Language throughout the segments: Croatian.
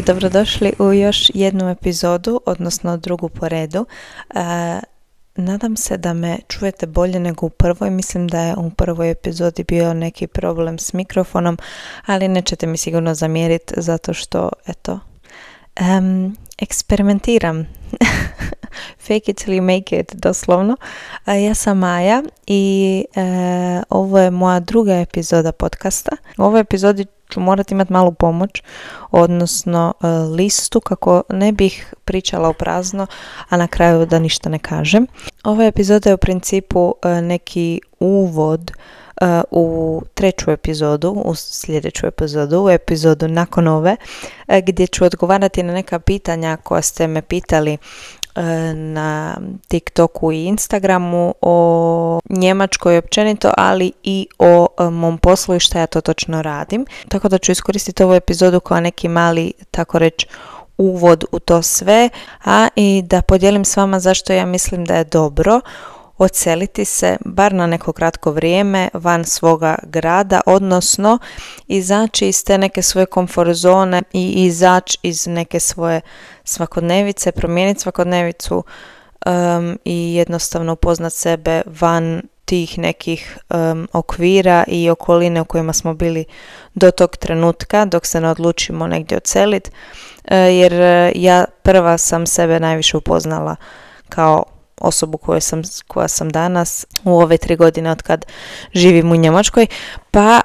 Dobrodošli u još jednu epizodu, odnosno drugu po redu. Nadam se da me čujete bolje nego u prvoj. Mislim da je u prvoj epizodi bio neki problem s mikrofonom, ali nećete mi sigurno zamjeriti zato što, eksperimentiram. Fake it till you make it, doslovno. Ja sam Maja i ovo je moja druga epizoda podcasta. U ovoj epizodi ću morati imati malu pomoć, odnosno listu kako ne bih pričala u prazno, a na kraju da ništa ne kažem. Ova epizoda je u principu neki uvod u treću epizodu, u sljedeću epizodu, u epizodu nakon ove, gdje ću odgovarati na neka pitanja koja ste me pitali na TikToku i Instagramu o Njemačkoj općenito, ali i o mom poslu i šta ja to točno radim. Tako da ću iskoristiti ovu epizodu kao neki mali, tako reći, uvod u to sve, a i da podijelim s vama zašto ja mislim da je dobro odseliti se bar na neko kratko vrijeme van svoga grada, odnosno izaći iz te neke svoje komfort zone i izaći iz neke svoje svakodnevice, promijeniti svakodnevicu i jednostavno upoznati sebe van tih nekih okvira i okoline u kojima smo bili do tog trenutka dok se ne odlučimo negdje odseliti, jer ja prva sam sebe najviše upoznala kao osobu koja sam danas u ove 3 godine od kad živim u Njemačkoj. Pa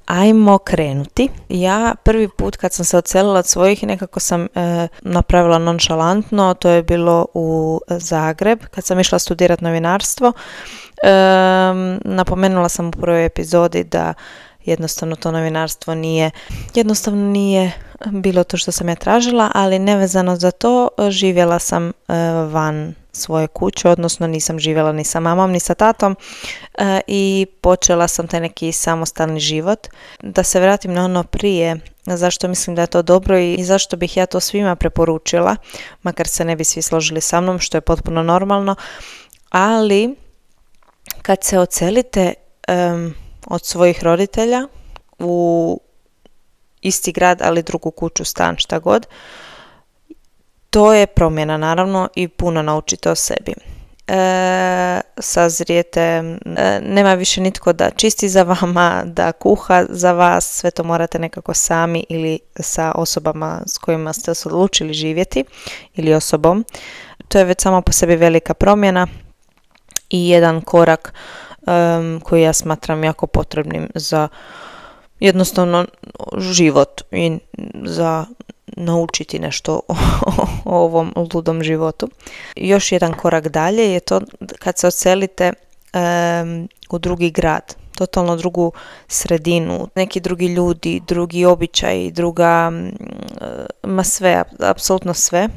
ajmo krenuti. Ja prvi put kad sam se odselila od svojih nekako sam napravila nonšalantno, to je bilo u Zagreb kad sam išla studirati novinarstvo. Napomenula sam u prvoj epizodi da jednostavno to novinarstvo nije bilo to što sam ja tražila, ali nevezano za to živjela sam van svoje kuće, odnosno nisam živjela ni sa mamom ni sa tatom i počela sam taj neki samostalni život. Da se vratim na ono prije, zašto mislim da je to dobro i zašto bih ja to svima preporučila, makar se ne bi svi složili sa mnom, što je potpuno normalno, ali kad se odselite od svojih roditelja u isti grad, ali drugu kuću, stan, šta god, to je promjena naravno i puno naučite o sebi. Sazrijete, nema više nitko da čisti za vama, da kuha za vas, sve to morate nekako sami ili sa osobama s kojima ste se odlučili živjeti ili osobom. To je već samo po sebi velika promjena i jedan korak koji ja smatram jako potrebnim za jednostavno život i za naučiti nešto o ovom ludom životu. Još jedan korak dalje je to kad se odselite u drugi grad, totalno drugu sredinu, neki drugi ljudi, drugi običaji, sve, apsolutno sve.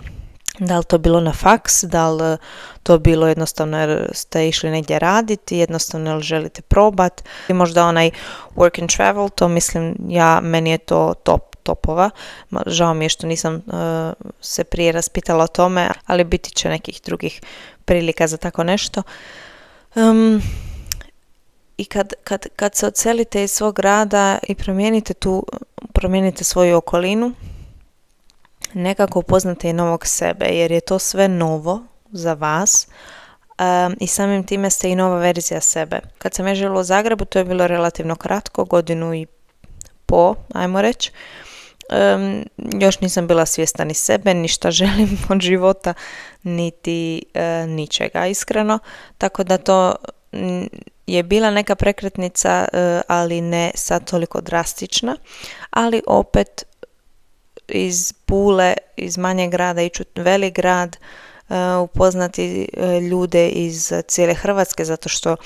Da li to bilo na faks, da li to bilo jednostavno jer ste išli negdje raditi, jednostavno jer želite probat. I možda onaj work and travel, to mislim meni je to topova. Žao mi je što nisam se prije raspitala o tome, ali biti će nekih drugih prilika za tako nešto. I kad se odselite iz svog grada i promijenite svoju okolinu, nekako upoznate i novog sebe, jer je to sve novo za vas i samim time ste i nova verzija sebe. Kad sam ja živjela u Zagrebu, to je bilo relativno kratko, 1.5 godine, ajmo reći. Još nisam bila svjesna ni sebe, ni šta želim od života, niti ničega, iskreno. Tako da to je bila neka prekretnica, ali ne sad toliko drastična, ali opet iz Pule, iz manjeg grada ići u velik grad, upoznati ljude iz cijele Hrvatske, zato što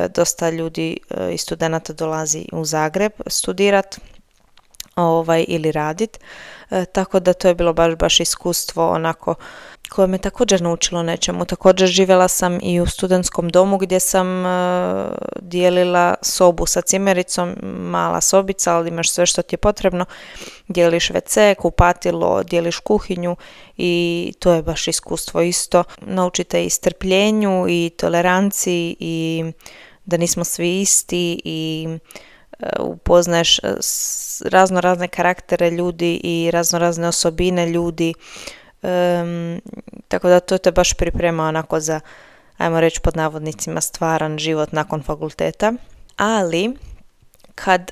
dosta ljudi i studenata dolazi u Zagreb studirat ili radit, tako da to je bilo baš iskustvo onako koje me također naučilo nečemu. Također živjela sam i u studentskom domu gdje sam dijelila sobu sa cimericom, mala sobica, ali imaš sve što ti je potrebno. Dijeliš WC, kupatilo, dijeliš kuhinju i to je baš iskustvo isto. Naučite i strpljenju i toleranciji i da nismo svi isti i upoznaješ razne karaktere ljudi i razne osobine ljudi. Tako da to te baš priprema onako za, ajmo reći pod navodnicima, stvaran život nakon fakulteta. Ali kad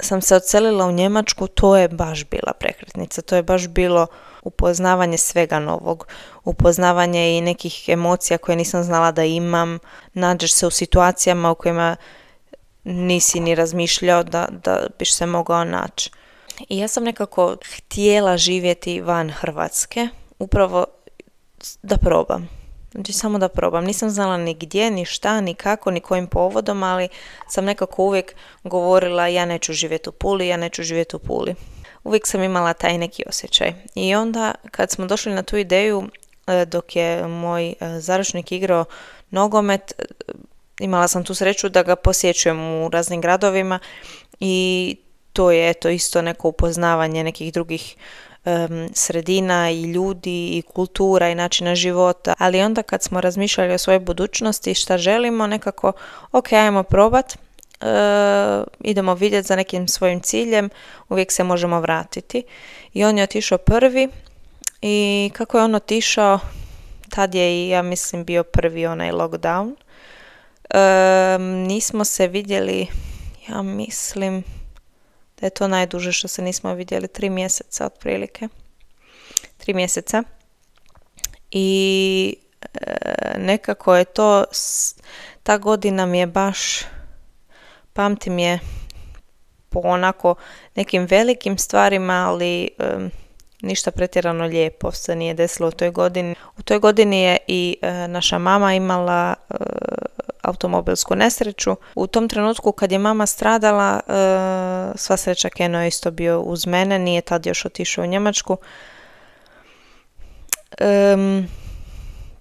sam se odselila u Njemačku, to je baš bila prekretnica. To je baš bilo upoznavanje svega novog, upoznavanje i nekih emocija koje nisam znala da imam. Nađeš se u situacijama u kojima nisi ni razmišljao da biš se mogao naći. I ja sam nekako htjela živjeti van Hrvatske, upravo da probam. Znači samo da probam. Nisam znala ni gdje, ni šta, ni kako, ni kojim povodom, ali sam nekako uvijek govorila ja neću živjeti u Puli. Uvijek sam imala taj neki osjećaj. I onda kad smo došli na tu ideju, dok je moj zaručnik igrao nogomet, imala sam tu sreću da ga posjećujem u raznim gradovima i to je isto neko upoznavanje nekih drugih sredina i ljudi i kultura i načina života. Ali onda kad smo razmišljali o svojoj budućnosti i šta želimo, nekako ok, ajmo probat, idemo vidjeti za nekim svojim ciljem, uvijek se možemo vratiti. I on je otišao prvi i kako je on otišao, tad je i ja mislim bio prvi onaj lockdown. Nismo se vidjeli, ja mislim da je to najduže što se nismo vidjeli, 3 mjeseca otprilike. 3 mjeseca. I nekako je to, ta godina mi je baš, pamtim je po onako nekim velikim stvarima, ali ništa pretjerano lijepo se nije desilo u toj godini. U toj godini je i naša mama imala automobilsku nesreću. U tom trenutku kad je mama stradala, sva sreća Keno je isto bio uz mene, nije tad još otišao u Njemačku.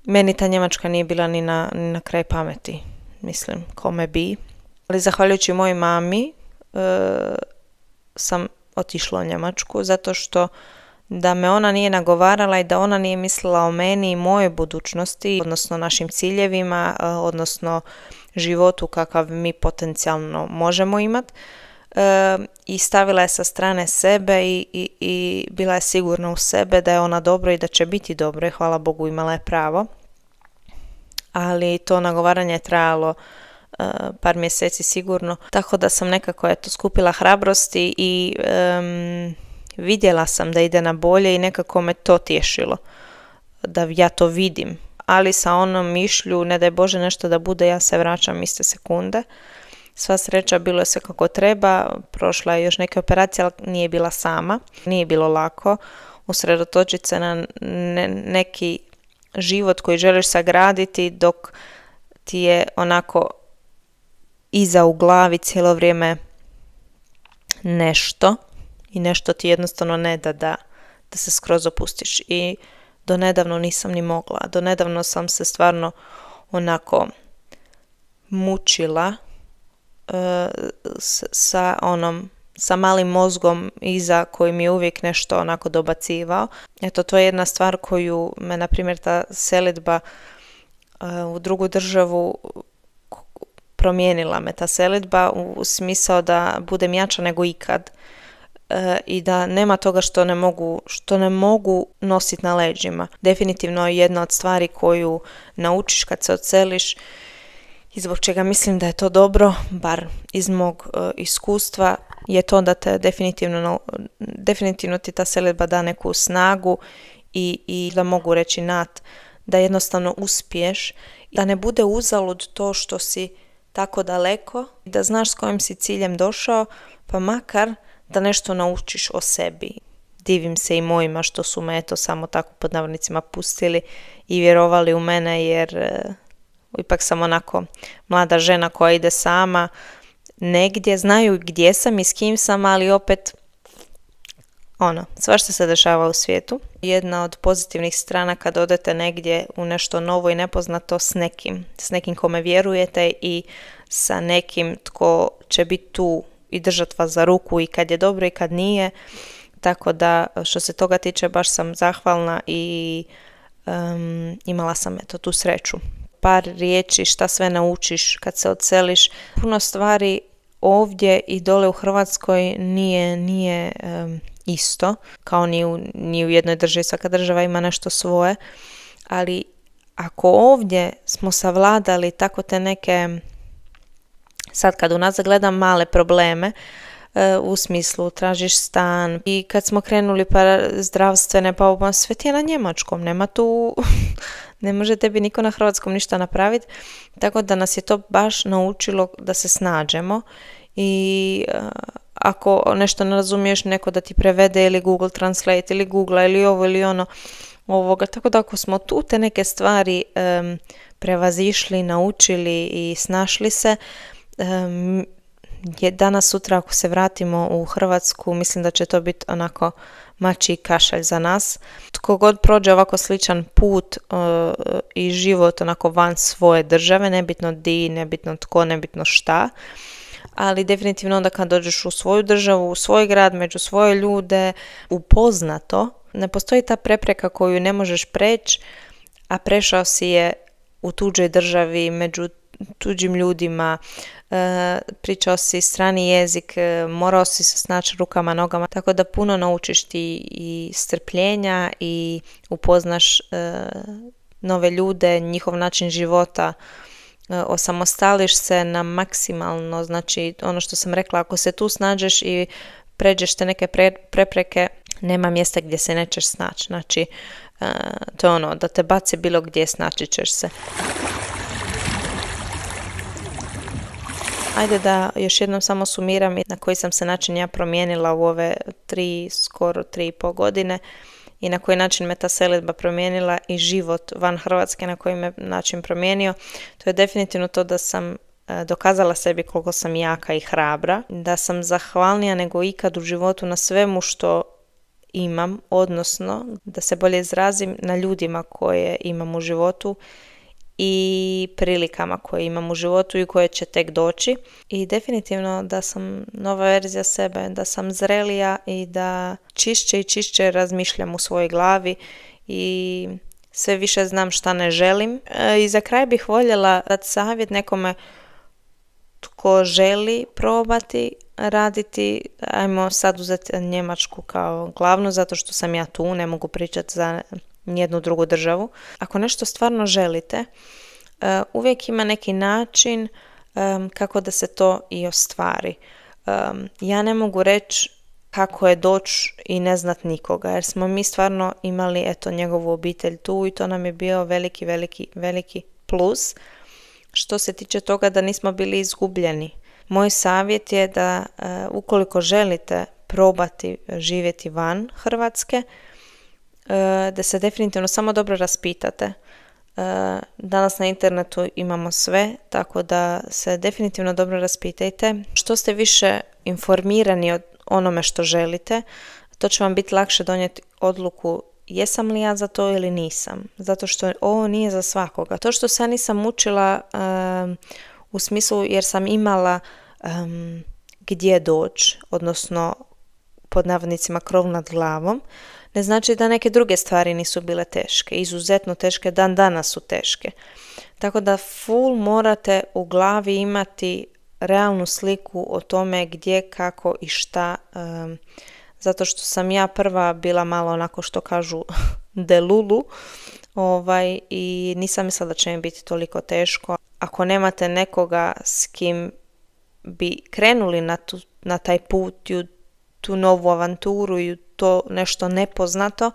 Meni ta Njemačka nije bila ni na kraj pameti, mislim, kome bi. Ali zahvaljujući mojoj mami sam otišla u Njemačku, zato što da me ona nije nagovarala i da ona nije mislila o meni i mojoj budućnosti, odnosno našim ciljevima, odnosno životu kakav mi potencijalno možemo imati, i stavila je sa strane sebe i bila je sigurna u sebe da je ona dobro i da će biti dobro i hvala Bogu imala je pravo. Ali to nagovaranje je trajalo par mjeseci sigurno, tako da sam nekako skupila hrabrosti i vidjela sam da ide na bolje i nekako me to tješilo, da ja to vidim. Ali sa onom mišlju, ne daj Bože nešto da bude, ja se vraćam iste sekunde. Sva sreća, bilo je sve kako treba, prošla je još neke operacije, ali nije bila sama, nije bilo lako usredotočiti se na neki život koji želiš sagraditi dok ti je onako iza u glavi cijelo vrijeme nešto i nešto ti jednostavno ne da se skroz opustiš. I do nedavno nisam ni mogla. Do nedavno sam se stvarno onako mučila sa malim mozgom iza koji mi je uvijek nešto onako dobacivao. Eto, to je jedna stvar koju me, na primjer, ta selidba u drugu državu promijenila me. Ta selidba u smisao da budem jača nego ikad i da nema toga što ne mogu nositi na leđima. Definitivno je jedna od stvari koju naučiš kad se odseliš i zbog čega mislim da je to dobro, bar iz mog iskustva, je to da te definitivno ti ta selidba da neku snagu i da mogu reći da jednostavno uspiješ, da ne bude uzalud to što si tako daleko, da znaš s kojim si ciljem došao, pa makar da nešto naučiš o sebi. Divim se i mojima što su me samo tako pod navodnicima pustili i vjerovali u mene, jer ipak sam onako mlada žena koja ide sama negdje, znaju gdje sam i s kim sam, ali opet svašta se dešava u svijetu. Jedna od pozitivnih strana kad odete negdje u nešto novo i nepoznato s nekim kome vjerujete i sa nekim tko će biti tu i držat vas za ruku i kad je dobro i kad nije. Tako da što se toga tiče baš sam zahvalna i imala sam tu sreću. par riječi šta sve naučiš kad se odseliš. Puno stvari ovdje i dole u Hrvatskoj nije isto, kao ni u jednoj državi, svaka država ima nešto svoje, ali ako ovdje smo savladali tako te neke, sad kad unazad gledam, male probleme, u smislu tražiš stan i kad smo krenuli pa zdravstvene, pa sve ti je na njemačkom, nema tu, ne može tebi niko na hrvatskom ništa napraviti, tako da nas je to baš naučilo da se snađemo i ako nešto ne razumiješ, neko da ti prevede ili Google Translate ili Google ili ovo ili ono ovoga, tako da ako smo tu te neke stvari prevazišli, naučili i snašli se, danas sutra ako se vratimo u Hrvatsku, mislim da će to biti onako mačji kašalj za nas. Tko god prođe ovako sličan put i život onako van svoje države, nebitno di, nebitno tko, nebitno šta, ali definitivno onda kad dođeš u svoju državu, u svoj grad, među svoje ljude, upoznato, ne postoji ta prepreka koju ne možeš preći, a prešao si je u tuđoj državi, među tuđim ljudima, pričao si strani jezik, morao si se snaći rukama, nogama, tako da puno naučiš ti i strpljenja i upoznaš nove ljude, njihov način života, osamostališ se na maksimalno, znači ono što sam rekla, ako se tu snađeš i pređeš te neke prepreke, nema mjesta gdje se nećeš snaći, znači to je ono, da te baci bilo gdje, snaći ćeš se. Ajde da još jednom samo sumiram na koji sam se način ja promijenila u ove skoro 3,5 godine i na koji način me ta selidba promijenila i život van Hrvatske na koji me način promijenio. To je definitivno to da sam dokazala sebi koliko sam jaka i hrabra, da sam zahvalnija nego ikad u životu na svemu što imam, odnosno da se bolje izrazim na ljudima koje imam u životu i prilikama koje imam u životu i koje će tek doći. I definitivno da sam nova verzija sebe, da sam zrelija i da čišće i čišće razmišljam u svojoj glavi i sve više znam šta ne želim. I za kraj bih voljela dati savjet nekome tko želi probati raditi, ajmo sad uzeti Njemačku kao glavnu, zato što sam ja tu, ne mogu pričati za nijednu drugu državu. Ako nešto stvarno želite, uvijek ima neki način kako da se to i ostvari. Ja ne mogu reći kako je doći i ne znat nikoga, jer smo mi stvarno imali njegovu obitelj tu i to nam je bio veliki plus što se tiče toga da nismo bili izgubljeni. Moj savjet je da ukoliko želite probati živjeti van Hrvatske, da se definitivno samo dobro raspitate. Danas na internetu imamo sve, tako da se definitivno dobro raspitajte. Što ste više informirani o onome što želite, to će vam biti lakše donijeti odluku jesam li ja za to ili nisam. Zato što ovo nije za svakoga. To što se ja nisam učila u smislu jer sam imala gdje doći, odnosno pod navodnicima krov nad glavom, ne znači da neke druge stvari nisu bile teške, izuzetno teške, dan danas su teške. Tako da full morate u glavi imati realnu sliku o tome gdje, kako i šta, zato što sam ja prva bila malo onako što kažu delulu i nisam mislila da će mi biti toliko teško. Ako nemate nekoga s kim bi krenuli na taj put i tu novu avanturu i to nešto nepoznato,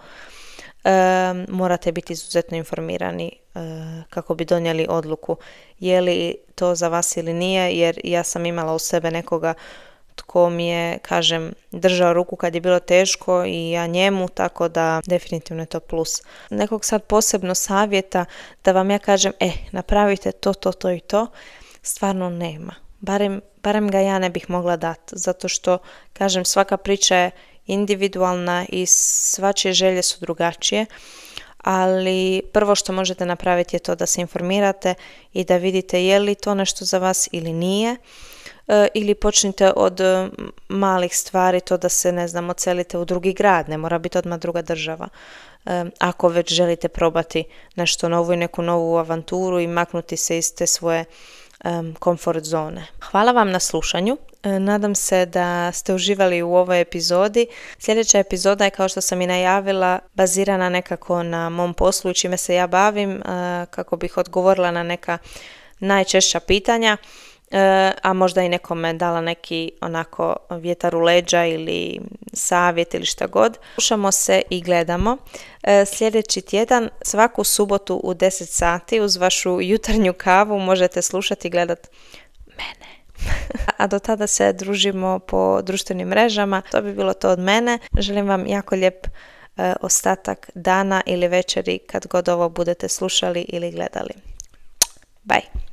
morate biti izuzetno informirani kako bi donijeli odluku je li to za vas ili nije, jer ja sam imala u sebe nekoga tko mi je, kažem, držao ruku kad je bilo teško i ja njemu, tako da definitivno je to plus. Nekog sad posebno savjeta da vam ja kažem, napravite to i to, stvarno nema. Barem ga ja ne bih mogla dati, zato što, kažem, svaka priča je individualna i svačije želje su drugačije, ali prvo što možete napraviti je to da se informirate i da vidite je li to nešto za vas ili nije. ili počnite od malih stvari, to da se, ne znam, odselite u drugi grad, ne mora biti odmah druga država. Ako već želite probati nešto novo i neku novu avanturu i maknuti se iz te svoje komfort zone. Hvala vam na slušanju. Nadam se da ste uživali u ovoj epizodi. Sljedeća epizoda je, kao što sam i najavila, bazirana nekako na mom poslu i čime se ja bavim, kako bih odgovorila na neka najčešća pitanja, a možda i nekome dala neki onako vjetar u leđa ili savjet ili šta god. Slušamo se i gledamo sljedeći tjedan, svaku subotu u 10 sati uz vašu jutarnju kavu možete slušati i gledati mene. A do tada se družimo po društvenim mrežama. To bi bilo to od mene. Želim vam jako lijep ostatak dana ili večeri kad god ovo budete slušali ili gledali. Bye!